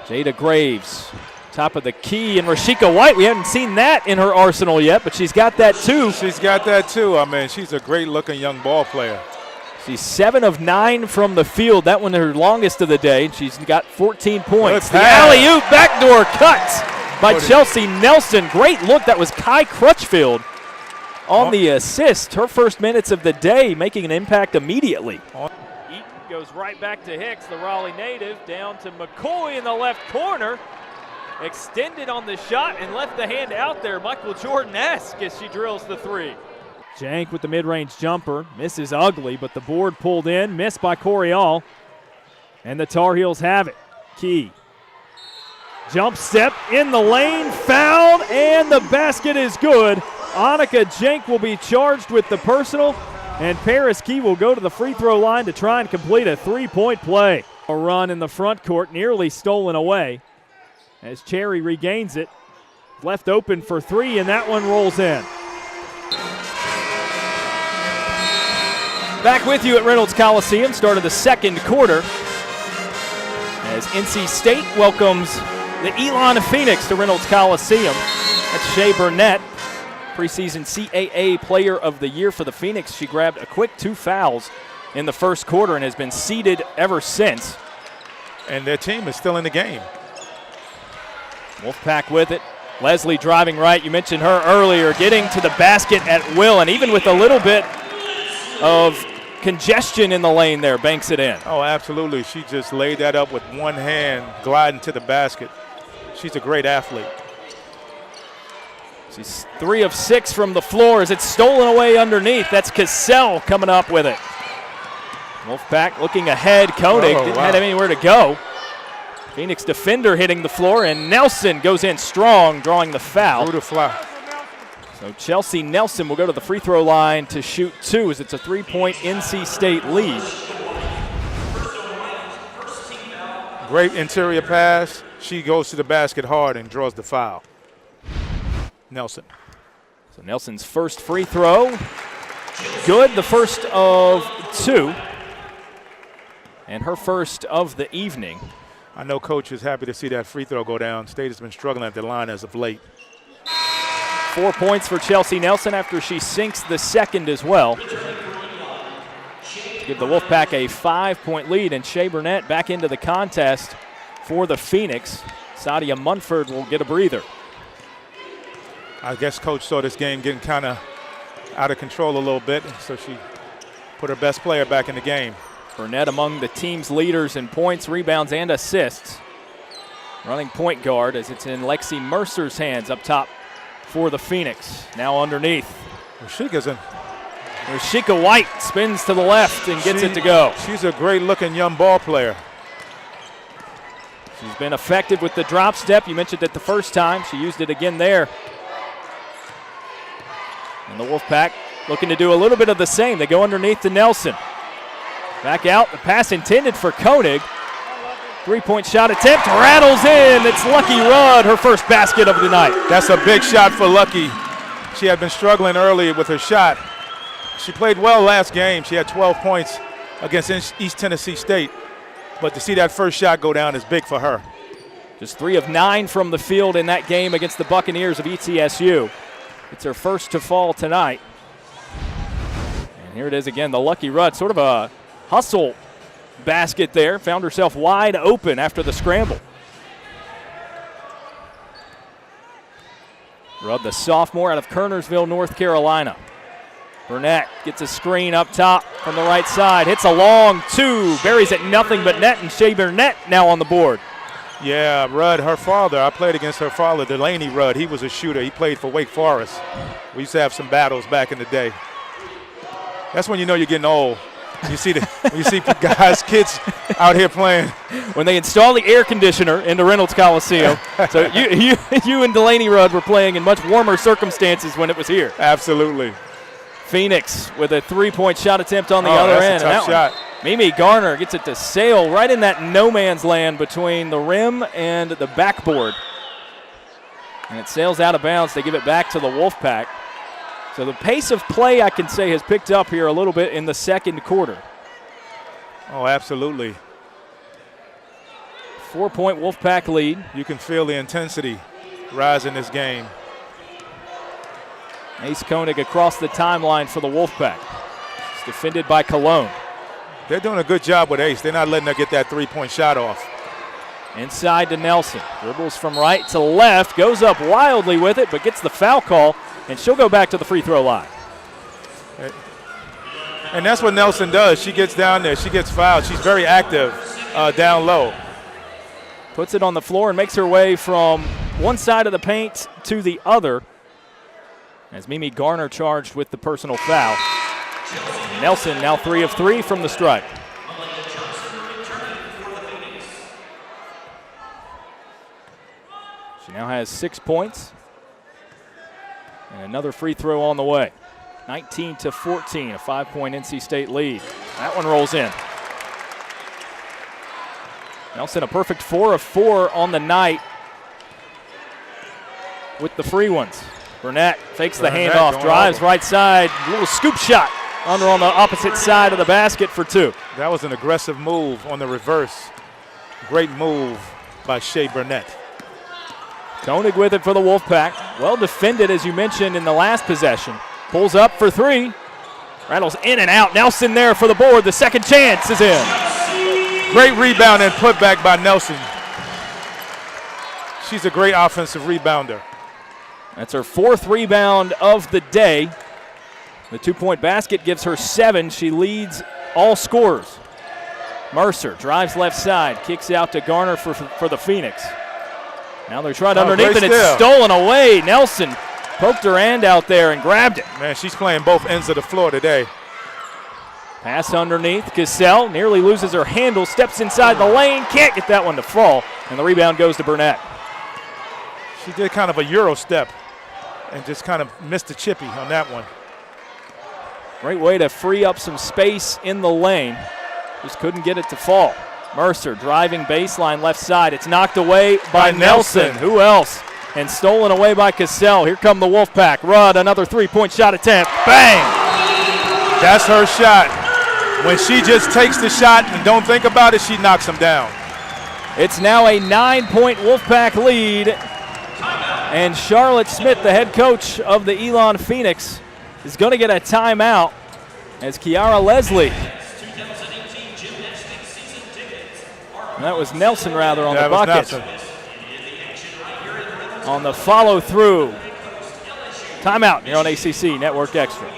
Jada Graves, top of the key, and Rashika White. We haven't seen that in her arsenal yet, but she's got that too. She's got that too. I mean, she's a great-looking young ball player. She's 7 of 9 from the field. That one her longest of the day. She's got 14 points. The alley-oop backdoor cut by Chelsea Nelson. Great look. That was Kai Crutchfield on the assist. Her first minutes of the day, making an impact immediately. Eaton goes right back to Hicks, the Raleigh native, down to McCoy in the left corner. Extended on the shot and left the hand out there. Michael Jordan-esque as she drills the three. Jank with the mid-range jumper. Misses ugly, but the board pulled in. Missed by Coryall. And the Tar Heels have it. Key. Jump step in the lane. Fouled, and the basket is good. Annika Jank will be charged with the personal, and Paris Key will go to the free throw line to try and complete a three-point play. A run in the front court, nearly stolen away as Cherry regains it. Left open for three, and that one rolls in. Back with you at Reynolds Coliseum, start of the second quarter, as NC State welcomes the Elon Phoenix to Reynolds Coliseum. That's Shea Burnett, preseason CAA Player of the Year for the Phoenix. She grabbed a quick 2 fouls in the first quarter and has been seeded ever since. And their team is still in the game. Wolfpack with it. Leslie driving right. You mentioned her earlier, getting to the basket at will, and even with a little bit of congestion in the lane there, banks it in. Oh, absolutely. She just laid that up with one hand, gliding to the basket. She's a great athlete. She's 3 of 6 from the floor as it's stolen away underneath. That's Cassell coming up with it. Wolfpack looking ahead. Koenig didn't have anywhere to go. Phoenix defender hitting the floor, and Nelson goes in strong, drawing the foul. Through the fly. So Chelsea Nelson will go to the free throw line to shoot 2 as it's a 3-point NC State lead. Great interior pass. She goes to the basket hard and draws the foul. Nelson. So Nelson's first free throw. Good, the first of 2. And her first of the evening. I know Coach is happy to see that free throw go down. State has been struggling at the line as of late. 4 points for Chelsea Nelson after she sinks the second as well. To give the Wolfpack a 5-point lead, and Shea Burnett back into the contest for the Phoenix. Sadia Munford will get a breather. I guess Coach saw this game getting kind of out of control a little bit, so she put her best player back in the game. Burnett among the team's leaders in points, rebounds, and assists. Running point guard as it's in Lexi Mercer's hands up top for the Phoenix. Now underneath. Rashika White spins to the left and gets it to go. She's a great-looking young ball player. She's been effective with the drop step. You mentioned it the first time. She used it again there. And the Wolfpack looking to do a little bit of the same. They go underneath to Nelson. Back out, the pass intended for Koenig. 3-point shot attempt, rattles in. It's Lucky Rudd, her first basket of the night. That's a big shot for Lucky. She had been struggling early with her shot. She played well last game. She had 12 points against East Tennessee State. But to see that first shot go down is big for her. Just 3 of 9 from the field in that game against the Buccaneers of ETSU. It's her first to fall tonight. And here it is again, the Lucky Rudd, sort of a hustle basket there. Found herself wide open after the scramble. Rudd, the sophomore out of Kernersville, North Carolina. Burnett gets a screen up top from the right side. Hits a long 2. Buries it nothing but net, and Shea Burnett now on the board. Yeah, Rudd, her father, I played against her father, Delaney Rudd. He was a shooter. He played for Wake Forest. We used to have some battles back in the day. That's when you know you're getting old. You see guys, kids out here playing. When they install the air conditioner into Reynolds Coliseum. So you and Delaney Rudd were playing in much warmer circumstances when it was here. Absolutely. Phoenix with a 3-point shot attempt on the other end. That's a tough shot. Mimi Garner gets it to sail right in that no man's land between the rim and the backboard. And it sails out of bounds. They give it back to the Wolfpack. So the pace of play, I can say, has picked up here a little bit in the second quarter. Oh, absolutely. 4-point Wolfpack lead. You can feel the intensity rise in this game. Ace Koenig across the timeline for the Wolfpack. It's defended by Cologne. They're doing a good job with Ace. They're not letting her get that three-point shot off. Inside to Nelson. Dribbles from right to left. Goes up wildly with it, but gets the foul call, and she'll go back to the free throw line. And that's what Nelson does. She gets down there. She gets fouled. She's very active down low. Puts it on the floor and makes her way from one side of the paint to the other, as Mimi Garner charged with the personal foul. Nelson now 3 of 3 from the stripe. She now has 6 points. And another free throw on the way. 19-14, a 5-point NC State lead. That one rolls in. Nelson a perfect 4 of 4 on the night with the free ones. Burnett fakes the handoff, drives right side, little scoop shot under on the opposite side of the basket for 2. That was an aggressive move on the reverse. Great move by Shea Burnett. Koenig with it for the Wolfpack. Well defended, as you mentioned, in the last possession. Pulls up for 3. Rattles in and out. Nelson there for the board. The second chance is in. Great rebound and putback by Nelson. She's a great offensive rebounder. That's her 4th rebound of the day. The 2-point basket gives her 7. She leads all scorers. Mercer drives left side, kicks out to Garner for the Phoenix. Now they're trying underneath, and it's stolen away. Nelson poked her hand out there and grabbed it. Man, she's playing both ends of the floor today. Pass underneath. Cassell nearly loses her handle, steps inside the lane, can't get that one to fall, and the rebound goes to Burnett. She did kind of a Euro step and just kind of missed the chippy on that one. Great way to free up some space in the lane. Just couldn't get it to fall. Mercer driving baseline left side. It's knocked away by Nelson. Who else? And stolen away by Cassell. Here come the Wolfpack. Rudd, another 3-point shot attempt. Bang! That's her shot. When she just takes the shot and don't think about it, she knocks him down. It's now a 9-point Wolfpack lead. And Charlotte Smith, the head coach of the Elon Phoenix, is going to get a timeout as Kiara Leslie. And that was Nelson, rather, on the bucket. On the follow-through. Timeout here on ACC Network Extra.